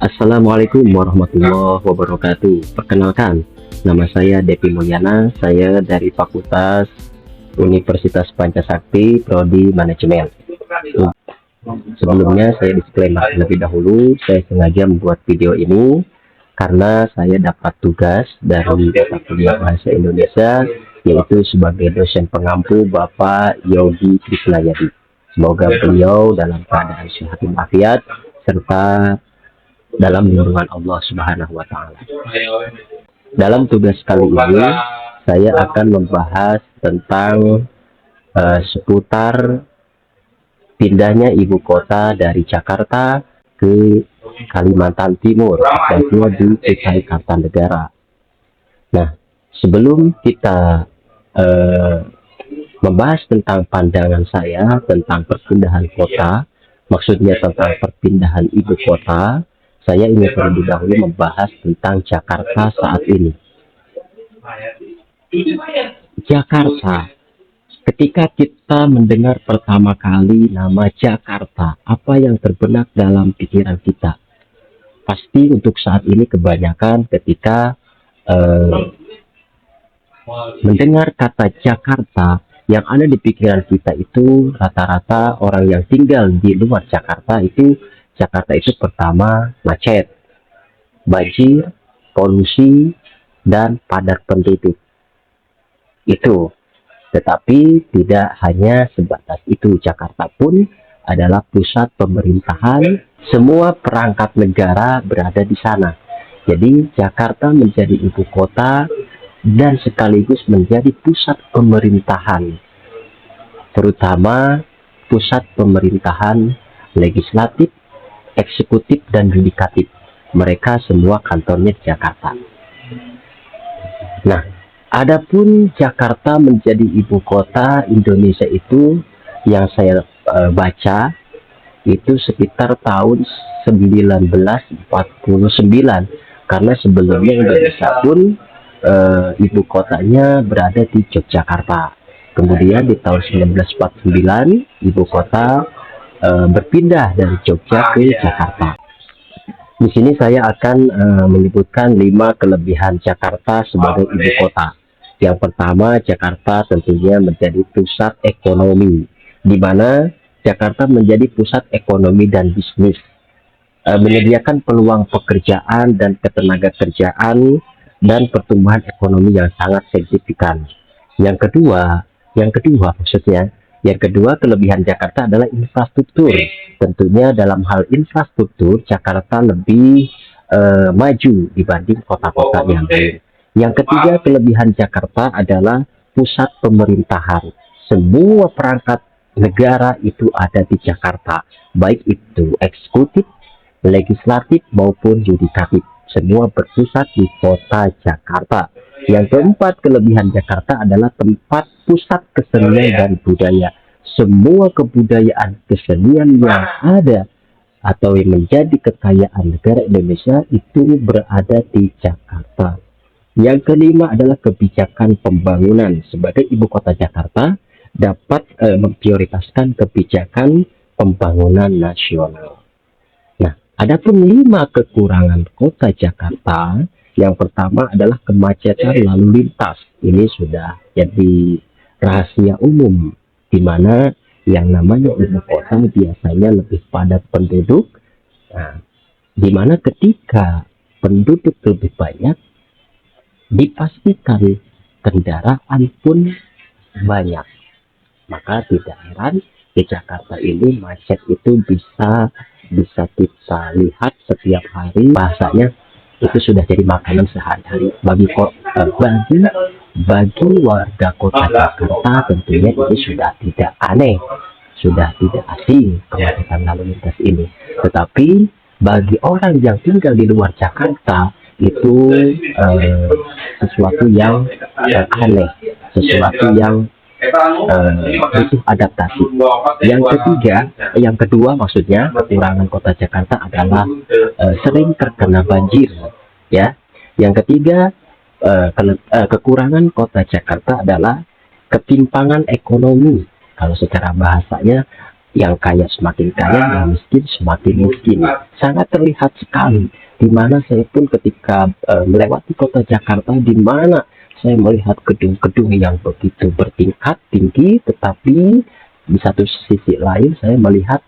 Assalamualaikum warahmatullahi wabarakatuh. Perkenalkan, nama saya Depi Mulyana. Saya dari Fakultas Universitas Pancasakti, Prodi Manajemen. Sebelumnya saya disclaimer terlebih dahulu, saya sengaja membuat video ini karena saya dapat tugas dari mata kuliah Bahasa Indonesia, yaitu sebagai dosen pengampu Bapak Yogi Krisnayadi. Semoga beliau dalam keadaan sehat walafiat serta dalam lindungan Allah Subhanahu wa Ta'ala. Dalam tugas kali ini, saya akan membahas tentang seputar pindahnya ibu kota dari Jakarta ke Kalimantan Timur, tepatnya di Kutai Kartanegara. Nah, sebelum kita membahas tentang pandangan saya tentang perpindahan kota, maksudnya tentang perpindahan ibu kota, saya ingin terlebih dahulu membahas tentang Jakarta saat ini. Jakarta. Ketika kita mendengar pertama kali nama Jakarta, apa yang terbenak dalam pikiran kita? Pasti untuk saat ini kebanyakan ketika mendengar kata Jakarta, yang ada di pikiran kita itu rata-rata orang yang tinggal di luar Jakarta itu pertama macet, banjir, polusi, dan padat penduduk. Itu. Tetapi tidak hanya sebatas itu, Jakarta pun adalah pusat pemerintahan, semua perangkat negara berada di sana. Jadi Jakarta menjadi ibu kota dan sekaligus menjadi pusat pemerintahan, terutama pusat pemerintahan legislatif, eksekutif, dan yudikatif. Mereka semua kantornya di Jakarta. Nah, adapun Jakarta menjadi ibu kota Indonesia itu yang saya baca itu sekitar tahun 1949, karena sebelumnya Indonesia pun ibu kotanya berada di Yogyakarta. Kemudian di tahun 1949 ibu kota berpindah dari Jogja ke Jakarta. Di sini saya akan menyebutkan 5 kelebihan Jakarta sebagai ibu kota. Yang pertama, Jakarta tentunya menjadi pusat ekonomi, di mana Jakarta menjadi pusat ekonomi dan bisnis, menyediakan peluang pekerjaan dan ketenagakerjaan dan pertumbuhan ekonomi yang sangat signifikan. Yang kedua kelebihan Jakarta adalah infrastruktur. Tentunya dalam hal infrastruktur, Jakarta lebih maju dibanding kota-kota yang lain. Yang ketiga kelebihan Jakarta adalah pusat pemerintahan. Semua perangkat negara itu ada di Jakarta, baik itu eksekutif, legislatif, maupun yudikatif. Semua berpusat di kota Jakarta. Yang keempat kelebihan Jakarta adalah tempat pusat kesenian dan budaya. Semua kebudayaan kesenian yang ada atau yang menjadi kekayaan negara Indonesia itu berada di Jakarta. Yang kelima adalah kebijakan pembangunan. Sebagai ibu kota Jakarta dapat memprioritaskan kebijakan pembangunan nasional. Nah, adapun 5 kekurangan kota Jakarta. Yang pertama adalah kemacetan lalu lintas. Ini sudah jadi rahasia umum, di mana yang namanya ibu kota biasanya lebih padat penduduk. Nah, di mana ketika penduduk lebih banyak, dipastikan kendaraan pun banyak. Maka tidak heran di Jakarta ini macet itu bisa kita lihat setiap hari. Bahasanya itu sudah jadi makanan sehari-hari bagi warga kota Jakarta. Tentunya ini sudah tidak aneh, sudah tidak asing kemacetan lalu lintas ini. Tetapi bagi orang yang tinggal di luar Jakarta itu sesuatu yang aneh, sesuatu yang butuh adaptasi. Yang kedua maksudnya kekurangan kota Jakarta adalah sering terkena banjir, ya. Yang ketiga kekurangan kota Jakarta adalah ketimpangan ekonomi. Kalau secara bahasanya yang kaya semakin kaya, yang miskin semakin miskin. Sangat terlihat sekali. Di mana saya pun ketika melewati kota Jakarta, di mana saya melihat gedung-gedung yang begitu bertingkat tinggi, tetapi di satu sisi lain saya melihat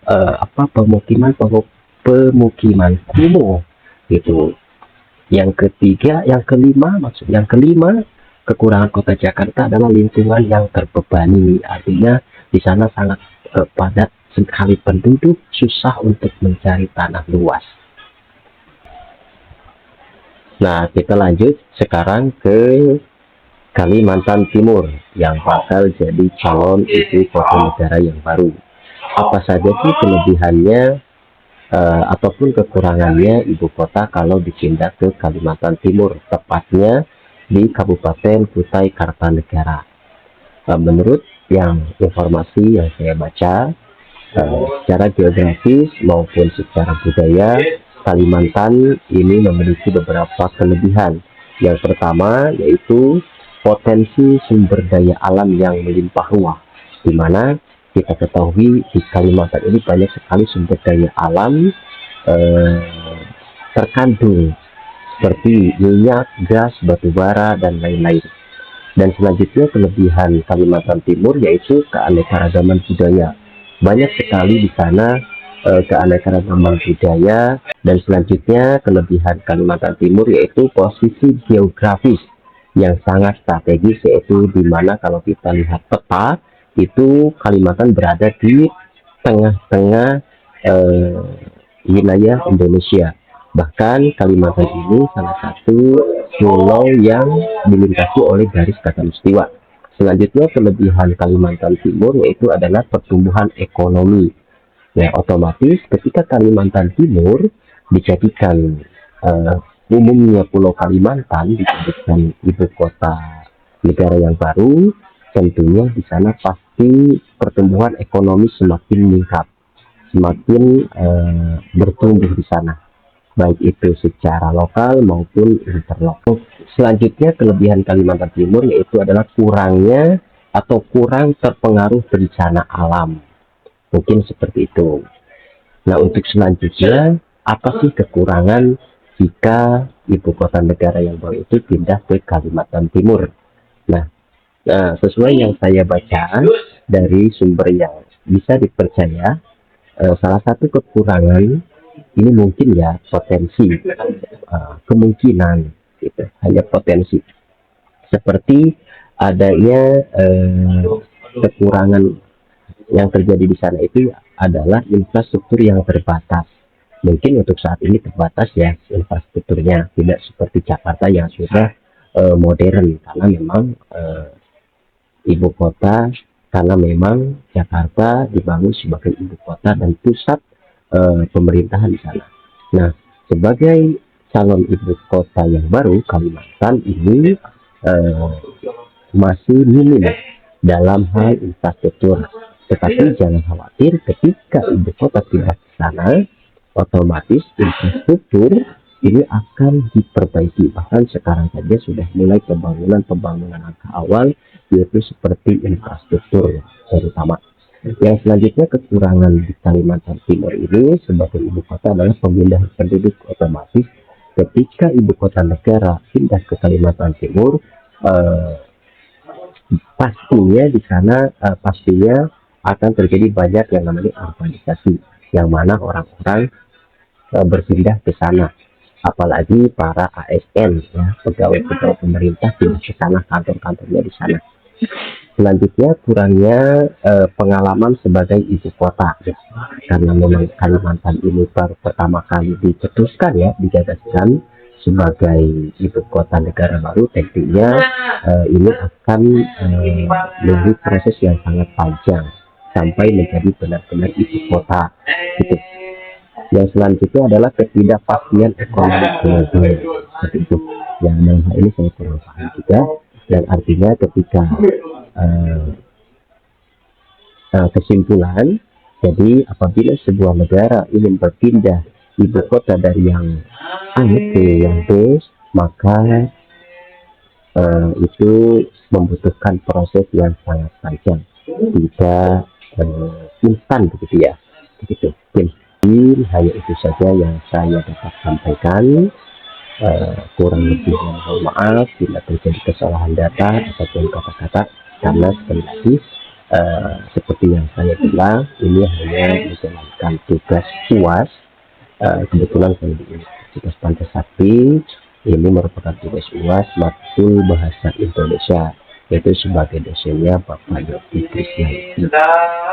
pemukiman kumuh gitu. Yang kelima, kekurangan kota Jakarta adalah lingkungan yang terbebani. Artinya di sana sangat padat sekali penduduk, susah untuk mencari tanah luas. Nah, kita lanjut sekarang ke Kalimantan Timur yang bakal jadi calon ibu kota negara yang baru. Apa saja sih kelebihannya ataupun kekurangannya ibu kota kalau dipindah ke Kalimantan Timur, tepatnya di Kabupaten Kutai Kartanegara? Menurut informasi yang saya baca, secara geografis maupun secara budaya, Kalimantan ini memiliki beberapa kelebihan. Yang pertama yaitu potensi sumber daya alam yang melimpah ruah, di mana kita ketahui di Kalimantan ini banyak sekali sumber daya alam terkandung seperti minyak, gas, batu bara, dan lain-lain. Dan selanjutnya kelebihan Kalimantan Timur yaitu keanekaragaman budaya. Banyak sekali di sana keanekaragaman budaya. Dan selanjutnya kelebihan Kalimantan Timur yaitu posisi geografis yang sangat strategis, yaitu di mana kalau kita lihat peta itu Kalimantan berada di tengah-tengah wilayah Indonesia. Bahkan Kalimantan ini salah satu pulau yang dilintasi oleh garis khatulistiwa. Selanjutnya kelebihan Kalimantan Timur yaitu adalah pertumbuhan ekonomi. Ya, otomatis ketika Kalimantan Timur dijadikan umumnya Pulau Kalimantan dijadikan ibu kota negara yang baru, tentunya di sana pasti pertumbuhan ekonomi semakin meningkat, semakin bertumbuh di sana, baik itu secara lokal maupun interlokal. Selanjutnya kelebihan Kalimantan Timur yaitu adalah kurang terpengaruh bencana alam, mungkin seperti itu. Nah, untuk selanjutnya, apa sih kekurangan jika ibu kota negara yang baru itu pindah ke Kalimantan Timur? Nah, sesuai yang saya baca dari sumber yang bisa dipercaya, salah satu kekurangan ini mungkin ya potensi, kemungkinan gitu, hanya potensi, seperti adanya kekurangan yang terjadi di sana itu adalah infrastruktur yang terbatas. Mungkin untuk saat ini terbatas ya infrastrukturnya, tidak seperti Jakarta yang sudah modern, karena memang ibu kota, karena memang Jakarta dibangun sebagai ibu kota dan pusat pemerintahan di sana. Nah, sebagai calon ibu kota yang baru, Kalimantan ini masih minim dalam hal infrastruktur. Tetapi jangan khawatir, ketika ibu kota pindah ke sana, otomatis infrastruktur ini akan diperbaiki. Bahkan sekarang saja sudah mulai pembangunan langkah awal, yaitu seperti infrastruktur terutama. Yang selanjutnya kekurangan di Kalimantan Timur ini sebagai ibu kota adalah pemindahan penduduk. Otomatis ketika ibu kota negara pindah ke Kalimantan Timur, pastinya di sana pastinya akan terjadi banyak yang namanya urbanisasi, yang mana orang-orang berpindah ke sana, apalagi para ASN ya, pegawai-pegawai pemerintah pindah ke sana, kantor-kantornya di sana. Selanjutnya kurangnya pengalaman sebagai ibu kota ya, karena memang Kalimantan ini baru pertama kali dicetuskan ya, digagaskan sebagai ibu kota negara baru, tentunya ini akan melalui proses yang sangat panjang sampai menjadi benar-benar ibu kota gitu. Yang selanjutnya adalah ketidakpastian ekonomi global, seperti itu. Yang dalam hal ini saya kurang paham juga, dan artinya ketika kesimpulan, jadi apabila sebuah negara ingin berpindah ibu kota dari yang A ke yang B, maka itu membutuhkan proses yang sangat panjang, tidak instan begitu ya. Begitu. Mungkin hanya itu saja yang saya dapat sampaikan. Kurang lebih mohon maaf bila terjadi kesalahan data ataupun kata-kata, karena sekali lagi seperti yang saya bilang, ini hanya menjalankan tugas UAS. Kebetulan saya di Universitas Pancasakti, ini merupakan tugas UAS matkul bahasa Indonesia, yaitu sebagai dosennya Bapak Yogi Krisnanti.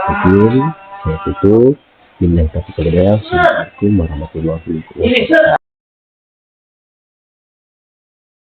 Mungkin saya tutup. Assalamualaikum warahmatullahi wabarakatuh.